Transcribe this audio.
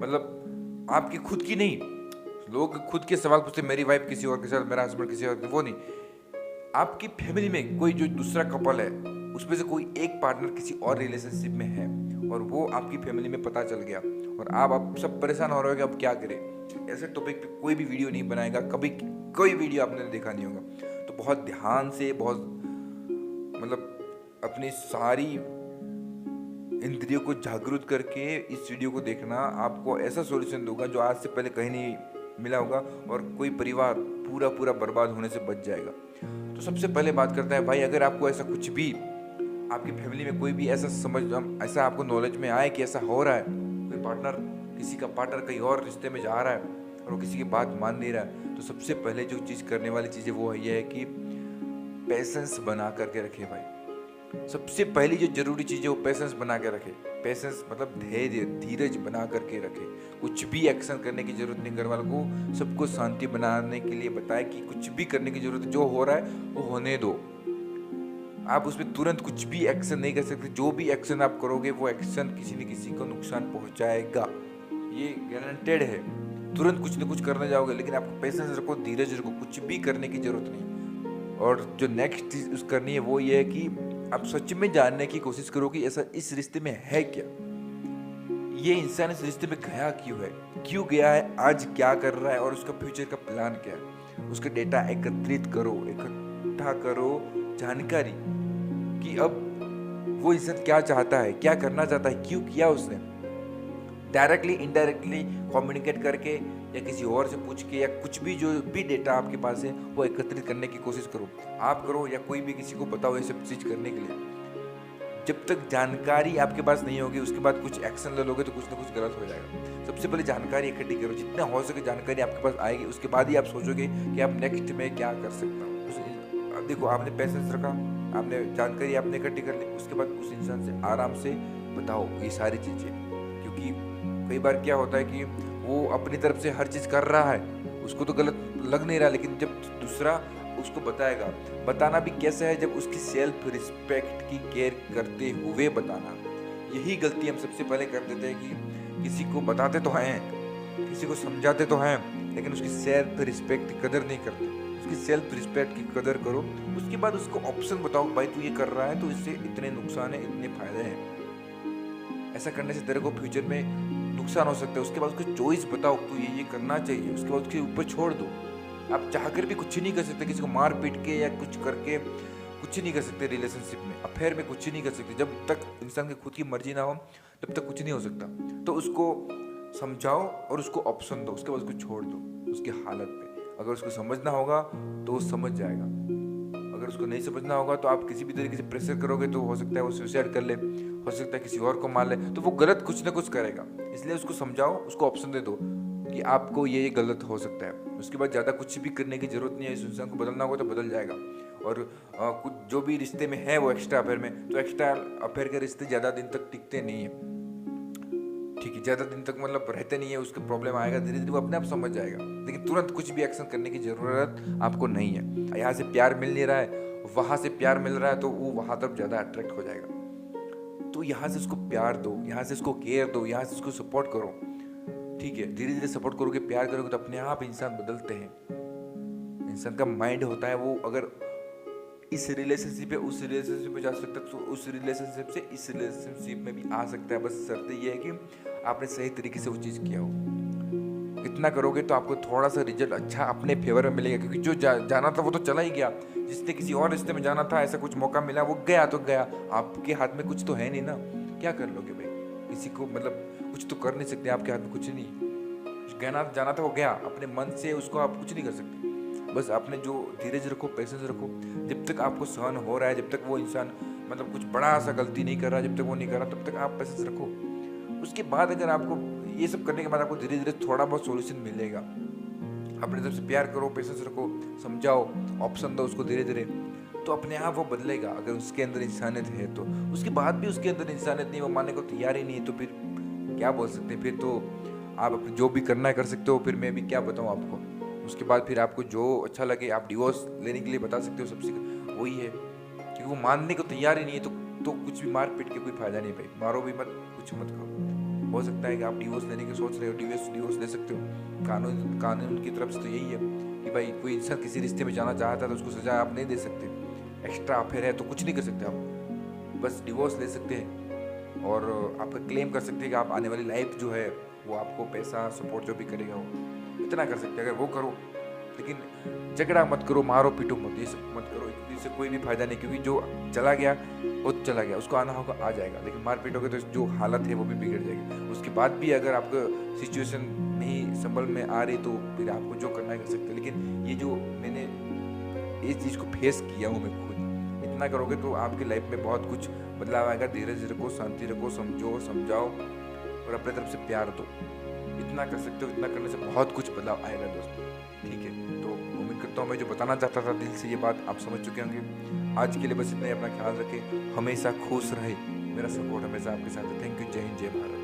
मतलब आपकी खुद की नहीं। लोग खुद के सवाल पूछते, मेरी वाइफ किसी और के साथ, मेरा हस्बैंड किसी और के, वो नहीं। आपकी फैमिली में कोई जो दूसरा कपल है, उसमें से कोई एक पार्टनर किसी और रिलेशनशिप में है और वो आपकी फैमिली में पता चल गया और आप सब परेशान हो रहे हो कि अब क्या करें। ऐसे टॉपिक पे कोई भी वीडियो नहीं बनाएगा कभी, कोई वीडियो आपने देखा नहीं होगा। तो बहुत ध्यान से, बहुत मतलब अपनी सारी इंद्रियों को जागरूक करके इस वीडियो को देखना। आपको ऐसा सॉल्यूशन दूंगा जो आज से पहले कहीं नहीं मिला होगा और कोई परिवार पूरा पूरा बर्बाद होने से बच जाएगा। तो सबसे पहले बात करते हैं भाई, अगर आपको ऐसा कुछ भी, आपकी फैमिली में कोई भी ऐसा ऐसा आपको नॉलेज में आए कि ऐसा हो रहा है, कोई पार्टनर, किसी का पार्टनर कहीं और रिश्ते में जा रहा है और वो किसी की बात मान नहीं रहा है, तो सबसे पहले जो चीज़ करने वाली चीज़ है वो ये है कि पेशेंस बना करके रखे भाई। सबसे पहली जो जरूरी चीज़ है वो पेशेंस बना के रखे। पेशेंस मतलब धैर्य, धीरज बना करके रखे। कुछ भी एक्शन करने की जरूरत नहीं, घर वालों को सबको शांति बनाने के लिए बताए कि कुछ भी करने की जरूरत है, जो हो रहा है वो होने दो। आप उसमें तुरंत कुछ भी एक्शन नहीं कर सकते। जो भी एक्शन आप करोगे वो एक्शन किसी न किसी को नुकसान पहुंचाएगा, ये गारंटेड है। तुरंत कुछ न कुछ करने जाओगे, लेकिन आपको पेशेंस रखो, धीरज रखो, कुछ भी करने की जरूरत नहीं। और जो नेक्स्ट चीज उस करनी है वो ये है कि आप सच में जानने की कोशिश करो कि ऐसा इस रिश्ते में है क्या, ये इंसान इस रिश्ते में गया क्यों है, क्यों गया है, आज क्या कर रहा है और उसका फ्यूचर का प्लान क्या है। उसका डेटा एकत्रित करो, इकट्ठा करो जानकारी कि अब वो इंसान क्या चाहता है, क्या करना चाहता है, क्यों किया उसने। डायरेक्टली इनडायरेक्टली कम्युनिकेट करके या किसी और से पूछ के या कुछ भी, जो भी डेटा आपके पास है वो एकत्रित करने की कोशिश करो। आप करो या कोई भी किसी को बताओ ये सब चीज़ करने के लिए। जब तक जानकारी आपके पास नहीं होगी उसके बाद कुछ एक्शन ले लोगे तो कुछ ना कुछ गलत हो जाएगा। सबसे पहले जानकारी इकट्ठी करो, जितना हो सके जानकारी आपके पास आएगी, उसके बाद ही आप सोचोगे कि आप नेक्स्ट में क्या कर सकता हूँ। अब देखो, आपने पैसेंस रखा, आपने जानकारी आपने इकट्ठी कर ली, उसके बाद उस इंसान से आराम से बताओ ये सारी चीज़ें। क्योंकि कई बार क्या होता है कि वो अपनी तरफ से हर चीज़ कर रहा है, उसको तो गलत लग नहीं रहा, लेकिन जब दूसरा उसको बताएगा, बताना भी कैसे है, जब उसकी सेल्फ रिस्पेक्ट की केयर करते हुए बताना। यही गलती हम सबसे पहले कर देते हैं कि किसी को बताते तो हैं, किसी को समझाते तो हैं, लेकिन उसकी सेल्फ रिस्पेक्ट की कदर नहीं करते। उसकी सेल्फ रिस्पेक्ट की कदर करो, उसके बाद उसको ऑप्शन बताओ, भाई तू ये कर रहा है तो इससे इतने नुकसान है, इतने फायदे हैं, ऐसा करने से तेरे को फ्यूचर में नुकसान हो सकता है। उसके बाद उसको चॉइस बताओ, तू ये करना चाहिए, उसके बाद उसके ऊपर छोड़ दो। आप चाहकर भी कुछ नहीं कर सकते, किसी को मार पीट के या कुछ करके कुछ नहीं कर सकते। रिलेशनशिप में, अफेयर में कुछ नहीं कर सकते। जब तक इंसान की खुद की मर्जी ना हो तब तक कुछ नहीं हो सकता। तो उसको समझाओ और उसको ऑप्शन दो, उसके बाद उसको छोड़ दो उसकी हालत पे। अगर उसको समझना होगा तो वो समझ जाएगा, अगर उसको नहीं समझना होगा तो आप किसी भी तरीके से प्रेशर करोगे तो हो सकता है वो सुसाइड कर ले, हो सकता है किसी और को मार ले, तो वो गलत कुछ ना कुछ करेगा। इसलिए उसको समझाओ, उसको ऑप्शन दे दो कि आपको ये गलत हो सकता है। उसके बाद ज़्यादा कुछ भी करने की जरूरत नहीं है। इस इंसान को बदलना होगा तो बदल जाएगा। और कुछ जो भी रिश्ते में है वो एक्स्ट्रा अफेयर में, तो एक्स्ट्रा अफेयर के रिश्ते ज़्यादा दिन तक टिकते नहीं है। ठीक है, ज़्यादा दिन तक मतलब रहते नहीं है, उसका प्रॉब्लम आएगा, धीरे धीरे वो अपने आप समझ जाएगा। लेकिन तुरंत कुछ भी एक्शन करने की ज़रूरत आपको नहीं है। यहाँ से प्यार मिल नहीं रहा है, वहाँ से प्यार मिल रहा है, तो वो वहाँ तक ज़्यादा अट्रैक्ट हो जाएगा। तो यहाँ से उसको प्यार दो, यहाँ से उसको केयर दो, यहाँ से उसको सपोर्ट करो। ठीक है, धीरे धीरे सपोर्ट करोगे, प्यार करोगे तो अपने आप इंसान बदलते हैं। इंसान का माइंड होता है, वो अगर इस रिलेशनशिप पे उस रिलेशनशिप में जा सकता है तो उस रिलेशनशिप से इस रिलेशनशिप में भी आ सकता है। बस शर्त ये है कि आपने सही तरीके से वो चीज़ किया हो। इतना करोगे तो आपको थोड़ा सा रिजल्ट अच्छा अपने फेवर में मिलेगा। क्योंकि जो जाना था वो तो चला ही गया, जिसने किसी और रिश्ते में जाना था, ऐसा कुछ मौका मिला, वो गया तो गया। आपके हाथ में कुछ तो है नहीं ना, क्या कर लोगे भाई। किसी को मतलब कुछ तो कर नहीं सकते, आपके हाथ में कुछ नहीं। गहना जाना था वो गया, अपने मन से उसको आप कुछ नहीं कर सकते। बस आपने जो धीरज रखो, पेशेंस रखो। जब तक आपको सहन हो रहा है, जब तक वो इंसान मतलब कुछ बड़ा सा गलती नहीं कर रहा, जब तक वो नहीं कर रहा, तब तक आप पेशेंस रखो। उसके बाद अगर आपको ये सब करने के बाद आपको धीरे धीरे थोड़ा बहुत सोल्यूशन मिलेगा। अपने तरफ से प्यार करो, पेशेंस रखो, समझाओ, ऑप्शन दो उसको धीरे धीरे, तो अपने आप वो बदलेगा। अगर उसके अंदर इंसानियत है तो। उसके बाद भी उसके अंदर इंसानियत नहीं, वो मानने को तैयार ही नहीं है, तो फिर क्या बोल सकते हैं। फिर तो आप अपने जो भी करना है कर सकते हो, फिर मैं भी क्या बताऊँ आपको। उसके बाद फिर आपको जो अच्छा लगे आप डिवोर्स लेने के लिए बता सकते हो, सबसे वही है। क्योंकि वो मानने को तैयार ही नहीं है, तो कुछ भी मार पीट के कोई फायदा नहीं भाई। मारो भी मत, कुछ मत करो। हो सकता है कि आप डिवोर्स लेने की सोच रहे हो, डिवोर्स ले सकते हो। कानून की तरफ से तो यही है कि भाई कोई इंसान किसी रिश्ते में जाना चाहता है तो उसको सजा आप नहीं दे सकते। एक्स्ट्रा अफेयर है तो कुछ नहीं कर सकते आप, बस डिवोर्स ले सकते हैं और आपका क्लेम कर सकते हैं कि आप आने वाली लाइफ जो है वो आपको पैसा सपोर्ट जो भी करेगा वो इतना कर सकते हैं। अगर वो करो, लेकिन झगड़ा मत करो, मारो पीटो मत, ये सब मत करो, इससे कोई भी फायदा नहीं, क्योंकि जो चला गया वो चला गया, उसको आना होगा आ जाएगा, लेकिन मार पीटोगे तो जो हालत है वो भी बिगड़ जाएगी। उसके बाद भी अगर आपको सिचुएशन नहीं संभल में आ रही तो फिर आपको जो करना है कर सकते हैं। लेकिन ये जो मैंने इस चीज़ को फेस किया हूँ मैं खुद, इतना करोगे तो आपकी लाइफ में बहुत कुछ बदलाव आएगा। धीरज रखो, शांति रखो, समझाओ और अपने तरफ से प्यार दो। इतना कर सकते हो, इतना करने से बहुत कुछ बदलाव आएगा दोस्तों, ठीक है। तो उम्मीद करता हूँ मैं जो बताना चाहता था दिल से ये बात आप समझ चुके होंगे। आज के लिए बस इतना ही, अपना ख्याल रखें, हमेशा खुश रहे, मेरा सपोर्ट हमेशा आपके साथ है। थैंक यू, जय हिंद, जय भारत।